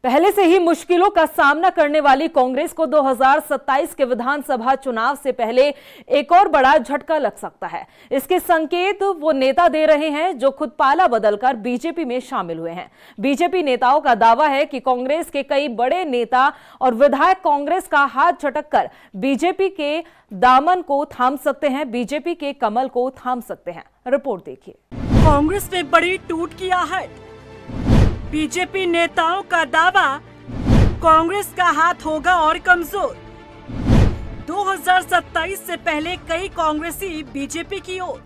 पहले से ही मुश्किलों का सामना करने वाली कांग्रेस को 2027 के विधानसभा चुनाव से पहले एक और बड़ा झटका लग सकता है। इसके संकेत वो नेता दे रहे हैं जो खुद पाला बदलकर बीजेपी में शामिल हुए हैं। बीजेपी नेताओं का दावा है कि कांग्रेस के कई बड़े नेता और विधायक कांग्रेस का हाथ झटककर बीजेपी के दामन को थाम सकते हैं, बीजेपी के कमल को थाम सकते हैं। रिपोर्ट देखिए। कांग्रेस ने बड़ी टूट किया है। बीजेपी नेताओं का दावा, कांग्रेस का हाथ होगा और कमजोर। 2027 से पहले कई कांग्रेसी बीजेपी की ओर।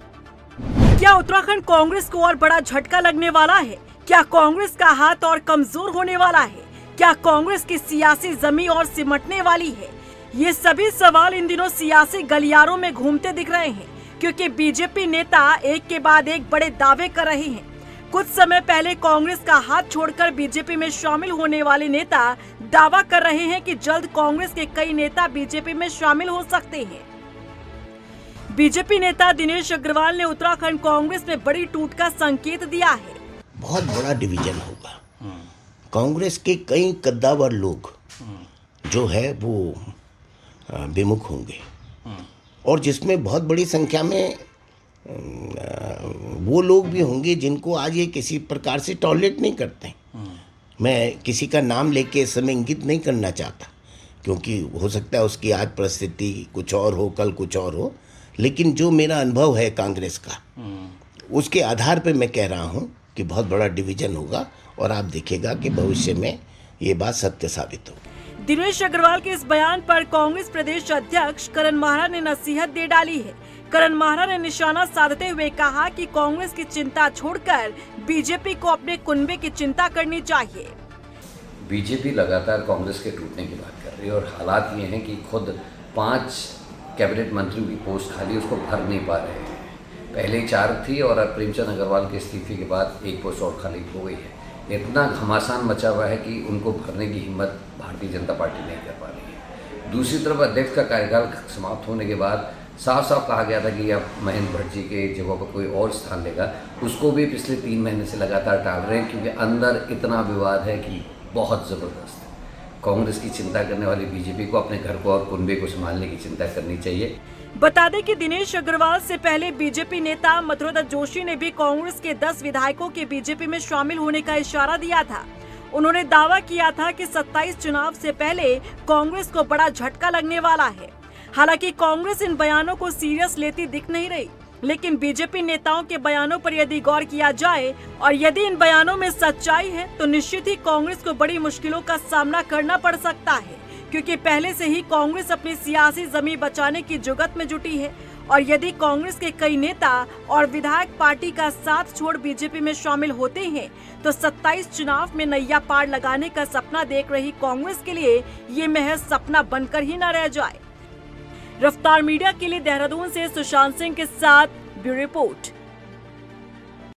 क्या उत्तराखंड कांग्रेस को और बड़ा झटका लगने वाला है? क्या कांग्रेस का हाथ और कमजोर होने वाला है? क्या कांग्रेस की सियासी जमीन और सिमटने वाली है? ये सभी सवाल इन दिनों सियासी गलियारों में घूमते दिख रहे हैं, क्योंकि बीजेपी नेता एक के बाद एक बड़े दावे कर रहे हैं। कुछ समय पहले कांग्रेस का हाथ छोड़कर बीजेपी में शामिल होने वाले नेता दावा कर रहे हैं कि जल्द कांग्रेस के कई नेता बीजेपी में शामिल हो सकते हैं। बीजेपी नेता दिनेश अग्रवाल ने उत्तराखंड कांग्रेस में बड़ी टूट का संकेत दिया है। बहुत बड़ा डिवीजन होगा। कांग्रेस के कई कद्दावर लोग जो है वो विमुख होंगे, और जिसमें बहुत बड़ी संख्या में वो लोग भी होंगे जिनको आज ये किसी प्रकार से टॉलरेट नहीं करते। मैं किसी का नाम लेके इस समय इंगित नहीं करना चाहता, क्योंकि हो सकता है उसकी आज परिस्थिति कुछ और हो, कल कुछ और हो, लेकिन जो मेरा अनुभव है कांग्रेस का, उसके आधार पर मैं कह रहा हूँ कि बहुत बड़ा डिवीजन होगा, और आप देखिएगा कि भविष्य में ये बात सत्य साबित होगी। दिनेश अग्रवाल के इस बयान पर कांग्रेस प्रदेश अध्यक्ष करण माहरा ने नसीहत दे डाली है। करण माहरा ने निशाना साधते हुए कहा कि कांग्रेस की चिंता छोड़कर बीजेपी को अपने कुनबे की चिंता करनी चाहिए। बीजेपी लगातार कांग्रेस के टूटने की बात कर रही है, और हालात ये हैं कि खुद 5 कैबिनेट मंत्रियों की पोस्ट खाली, उसको भर नहीं पा रहे हैं। पहले ही 4 थी, और अब प्रेमचंद अग्रवाल के इस्तीफे के बाद 1 पोस्ट और खाली हो गई है। इतना घमासान मचा हुआ है कि उनको भरने की हिम्मत भारतीय जनता पार्टी नहीं कर पा रही है। दूसरी तरफ अध्यक्ष का कार्यकाल समाप्त होने के बाद साफ साफ कहा गया था कि अब महेंद्र भट्ट जी के जगह पर कोई और स्थान लेगा। उसको भी पिछले 3 महीने से लगातार टाल रहे हैं, क्योंकि अंदर इतना विवाद है कि बहुत ज़बरदस्त है। कांग्रेस की चिंता करने वाली बीजेपी को अपने घर को और कुनबे को संभालने की चिंता करनी चाहिए। बता दें कि दिनेश अग्रवाल से पहले बीजेपी नेता मधुसूदन जोशी ने भी कांग्रेस के 10 विधायकों के बीजेपी में शामिल होने का इशारा दिया था। उन्होंने दावा किया था कि 27 चुनाव से पहले कांग्रेस को बड़ा झटका लगने वाला है। हालांकि कांग्रेस इन बयानों को सीरियस लेती दिख नहीं रही, लेकिन बीजेपी नेताओं के बयानों पर यदि गौर किया जाए और यदि इन बयानों में सच्चाई है, तो निश्चित ही कांग्रेस को बड़ी मुश्किलों का सामना करना पड़ सकता है, क्योंकि पहले से ही कांग्रेस अपनी सियासी जमीन बचाने की जुगत में जुटी है। और यदि कांग्रेस के कई नेता और विधायक पार्टी का साथ छोड़ बीजेपी में शामिल होते हैं, तो 27 चुनाव में नैया पार लगाने का सपना देख रही कांग्रेस के लिए ये महज सपना बनकर ही न रह जाए। रफ्तार मीडिया के लिए देहरादून से सुशांत सिंह के साथ ब्यूरो रिपोर्ट।